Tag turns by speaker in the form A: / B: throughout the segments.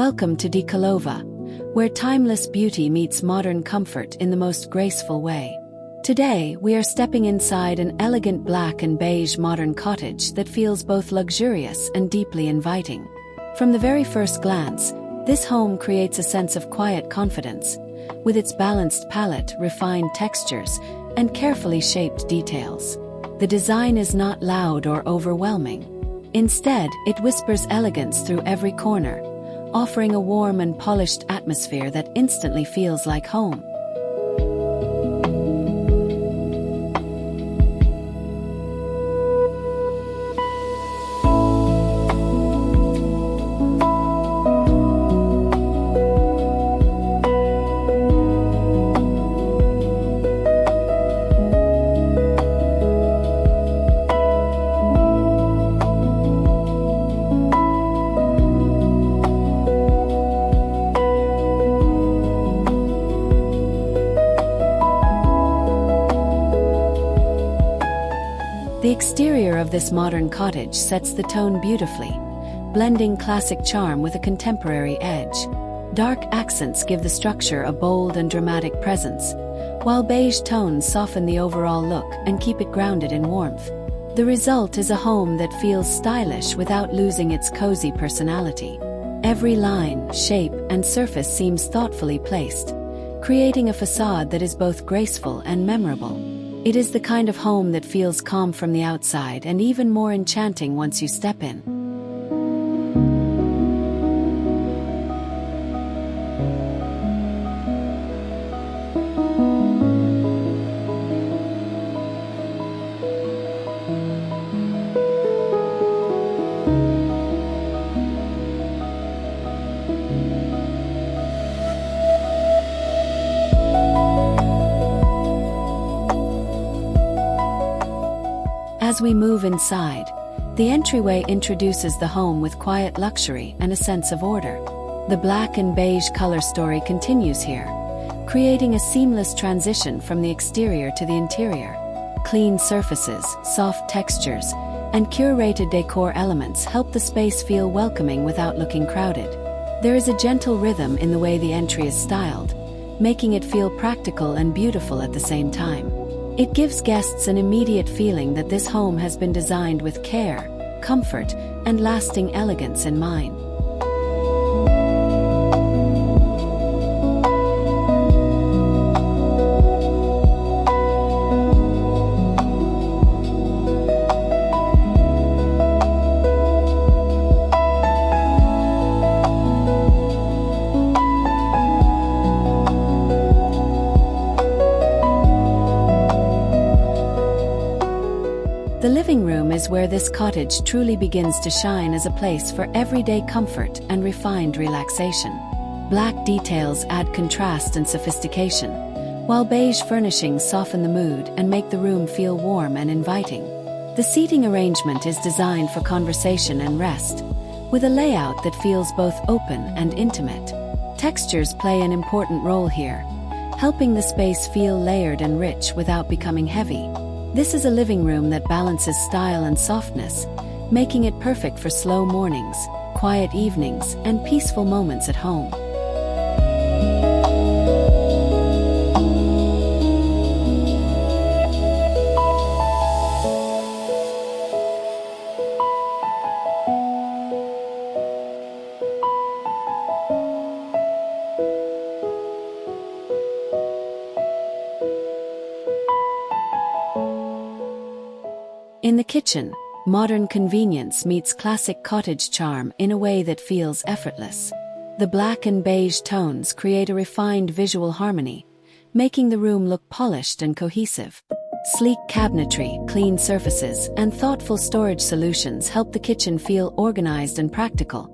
A: Welcome to DECOLOVA, where timeless beauty meets modern comfort in the most graceful way. Today, we are stepping inside an elegant black and beige modern cottage that feels both luxurious and deeply inviting. From the very first glance, this home creates a sense of quiet confidence, with its balanced palette, refined textures, and carefully shaped details. The design is not loud or overwhelming. Instead, it whispers elegance through every corner, offering a warm and polished atmosphere that instantly feels like home. The exterior of this modern cottage sets the tone beautifully, blending classic charm with a contemporary edge. Dark accents give the structure a bold and dramatic presence, while beige tones soften the overall look and keep it grounded in warmth. The result is a home that feels stylish without losing its cozy personality. Every line, shape, and surface seems thoughtfully placed, creating a facade that is both graceful and memorable. It is the kind of home that feels calm from the outside and even more enchanting once you step in. As we move inside, the entryway introduces the home with quiet luxury and a sense of order. The black and beige color story continues here, creating a seamless transition from the exterior to the interior. Clean surfaces, soft textures, and curated decor elements help the space feel welcoming without looking crowded. There is a gentle rhythm in the way the entry is styled, making it feel practical and beautiful at the same time. It gives guests an immediate feeling that this home has been designed with care, comfort, and lasting elegance in mind. The living room is where this cottage truly begins to shine as a place for everyday comfort and refined relaxation. Black details add contrast and sophistication, while beige furnishings soften the mood and make the room feel warm and inviting. The seating arrangement is designed for conversation and rest, with a layout that feels both open and intimate. Textures play an important role here, helping the space feel layered and rich without becoming heavy. This is a living room that balances style and softness, making it perfect for slow mornings, quiet evenings, and peaceful moments at home. In the kitchen, modern convenience meets classic cottage charm in a way that feels effortless. The black and beige tones create a refined visual harmony, making the room look polished and cohesive. Sleek cabinetry, clean surfaces, and thoughtful storage solutions help the kitchen feel organized and practical,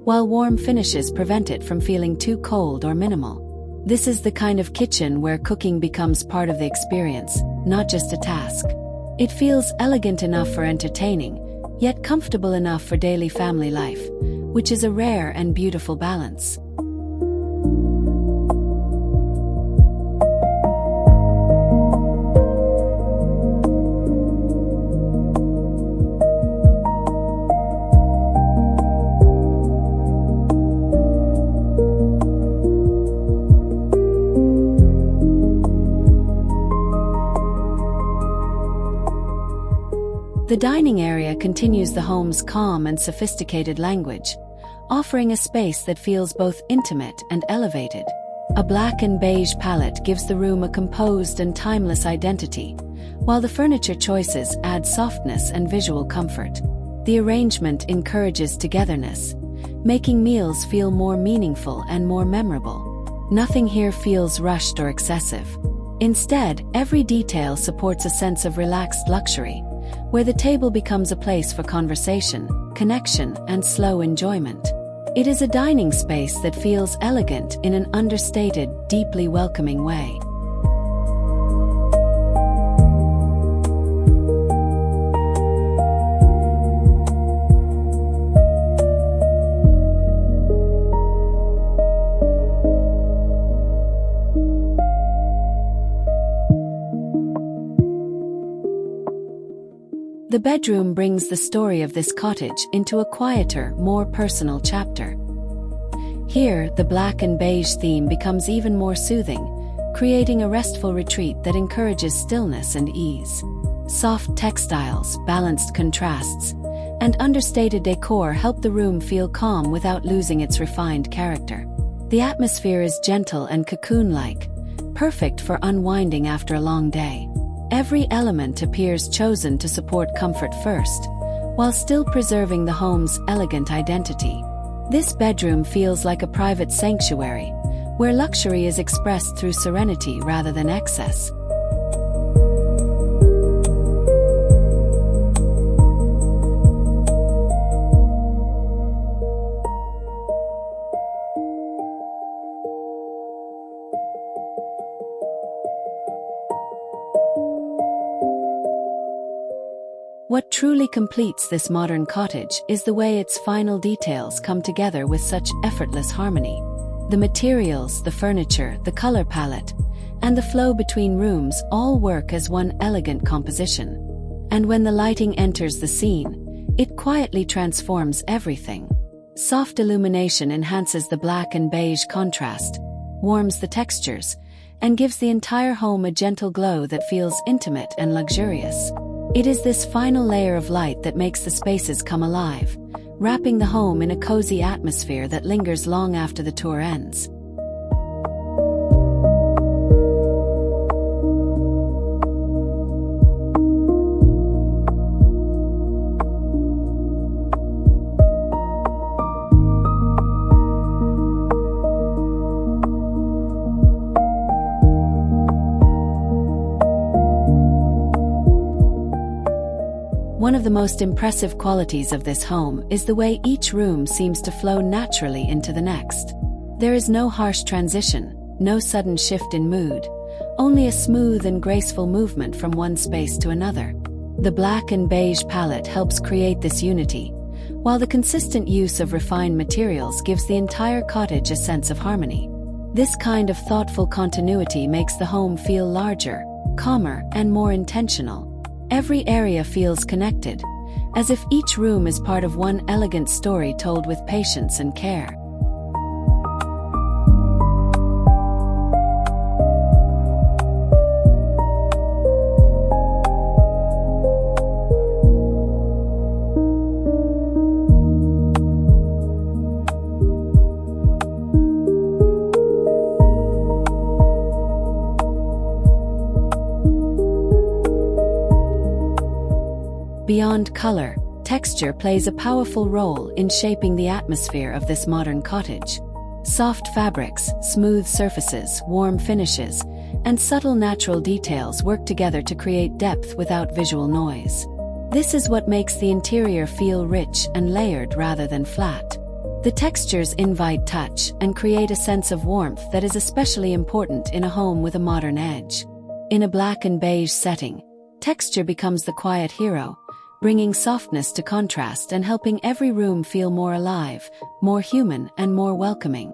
A: while warm finishes prevent it from feeling too cold or minimal. This is the kind of kitchen where cooking becomes part of the experience, not just a task. It feels elegant enough for entertaining, yet comfortable enough for daily family life, which is a rare and beautiful balance. The dining area continues the home's calm and sophisticated language, offering a space that feels both intimate and elevated. A black and beige palette gives the room a composed and timeless identity, while the furniture choices add softness and visual comfort. The arrangement encourages togetherness, making meals feel more meaningful and more memorable. Nothing here feels rushed or excessive. Instead, every detail supports a sense of relaxed luxury, where the table becomes a place for conversation, connection, and slow enjoyment. It is a dining space that feels elegant in an understated, deeply welcoming way. The bedroom brings the story of this cottage into a quieter, more personal chapter. Here, the black and beige theme becomes even more soothing, creating a restful retreat that encourages stillness and ease. Soft textiles, balanced contrasts, and understated decor help the room feel calm without losing its refined character. The atmosphere is gentle and cocoon-like, perfect for unwinding after a long day. Every element appears chosen to support comfort first, while still preserving the home's elegant identity. This bedroom feels like a private sanctuary, where luxury is expressed through serenity rather than excess. What truly completes this modern cottage is the way its final details come together with such effortless harmony. The materials, the furniture, the color palette, and the flow between rooms all work as one elegant composition. And when the lighting enters the scene, it quietly transforms everything. Soft illumination enhances the black and beige contrast, warms the textures, and gives the entire home a gentle glow that feels intimate and luxurious. It is this final layer of light that makes the spaces come alive, wrapping the home in a cozy atmosphere that lingers long after the tour ends. One of the most impressive qualities of this home is the way each room seems to flow naturally into the next. There is no harsh transition, no sudden shift in mood, only a smooth and graceful movement from one space to another. The black and beige palette helps create this unity, while the consistent use of refined materials gives the entire cottage a sense of harmony. This kind of thoughtful continuity makes the home feel larger, calmer, and more intentional. Every area feels connected, as if each room is part of one elegant story told with patience and care. Beyond color, texture plays a powerful role in shaping the atmosphere of this modern cottage. Soft fabrics, smooth surfaces, warm finishes, and subtle natural details work together to create depth without visual noise. This is what makes the interior feel rich and layered rather than flat. The textures invite touch and create a sense of warmth that is especially important in a home with a modern edge. In a black and beige setting, texture becomes the quiet hero, bringing softness to contrast and helping every room feel more alive, more human, and more welcoming.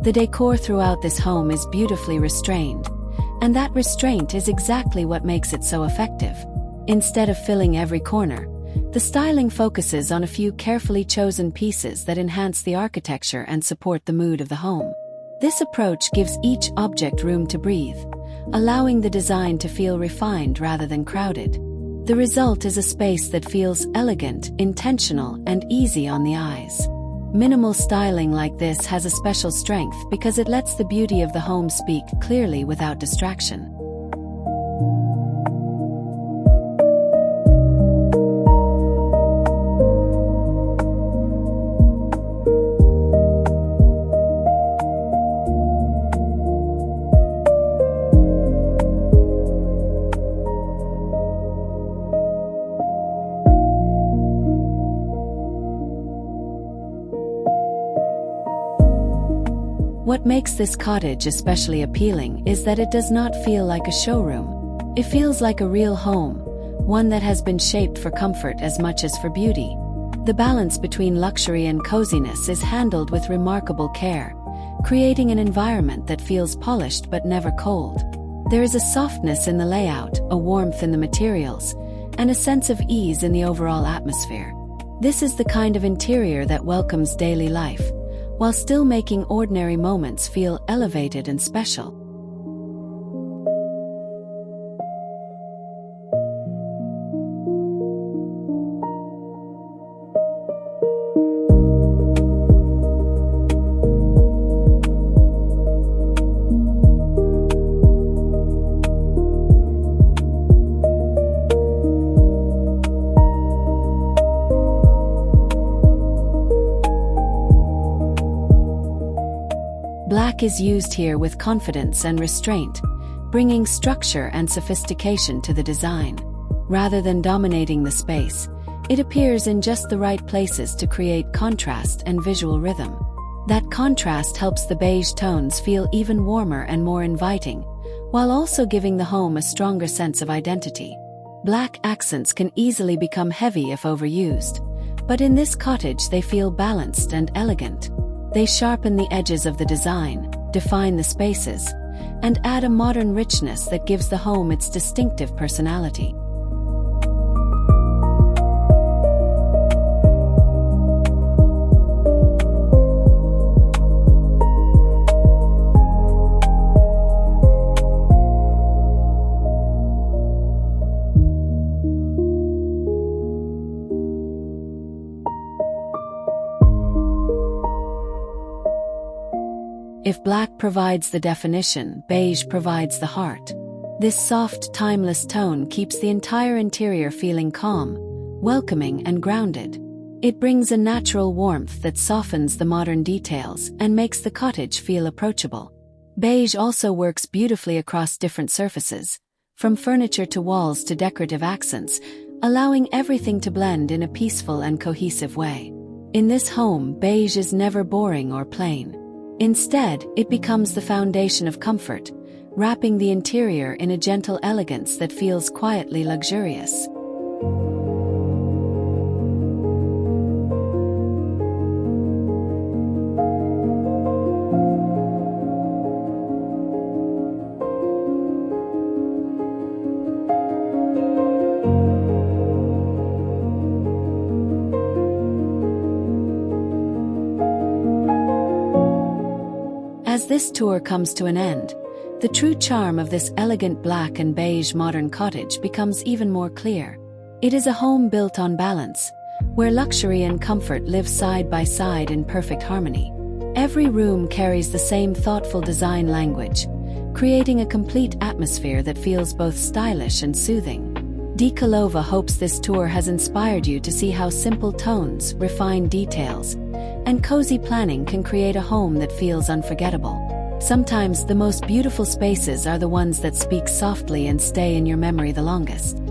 A: The decor throughout this home is beautifully restrained, and that restraint is exactly what makes it so effective. Instead of filling every corner, the styling focuses on a few carefully chosen pieces that enhance the architecture and support the mood of the home. This approach gives each object room to breathe, allowing the design to feel refined rather than crowded. The result is a space that feels elegant, intentional, and easy on the eyes. Minimal styling like this has a special strength because it lets the beauty of the home speak clearly without distraction. What makes this cottage especially appealing is that it does not feel like a showroom. It feels like a real home, one that has been shaped for comfort as much as for beauty. The balance between luxury and coziness is handled with remarkable care, creating an environment that feels polished but never cold. There is a softness in the layout, a warmth in the materials, and a sense of ease in the overall atmosphere. This is the kind of interior that welcomes daily life, while still making ordinary moments feel elevated and special. Black is used here with confidence and restraint, bringing structure and sophistication to the design. Rather than dominating the space, it appears in just the right places to create contrast and visual rhythm. That contrast helps the beige tones feel even warmer and more inviting, while also giving the home a stronger sense of identity. Black accents can easily become heavy if overused, but in this cottage they feel balanced and elegant. They sharpen the edges of the design, define the spaces, and add a modern richness that gives the home its distinctive personality. If black provides the definition, beige provides the heart. This soft, timeless tone keeps the entire interior feeling calm, welcoming, and grounded. It brings a natural warmth that softens the modern details and makes the cottage feel approachable. Beige also works beautifully across different surfaces, from furniture to walls to decorative accents, allowing everything to blend in a peaceful and cohesive way. In this home, beige is never boring or plain. Instead, it becomes the foundation of comfort, wrapping the interior in a gentle elegance that feels quietly luxurious. As this tour comes to an end, the true charm of this elegant black and beige modern cottage becomes even more clear. It is a home built on balance, where luxury and comfort live side by side in perfect harmony. Every room carries the same thoughtful design language, creating a complete atmosphere that feels both stylish and soothing. DECOLOVA hopes this tour has inspired you to see how simple tones, refined details, and cozy planning can create a home that feels unforgettable. Sometimes the most beautiful spaces are the ones that speak softly and stay in your memory the longest.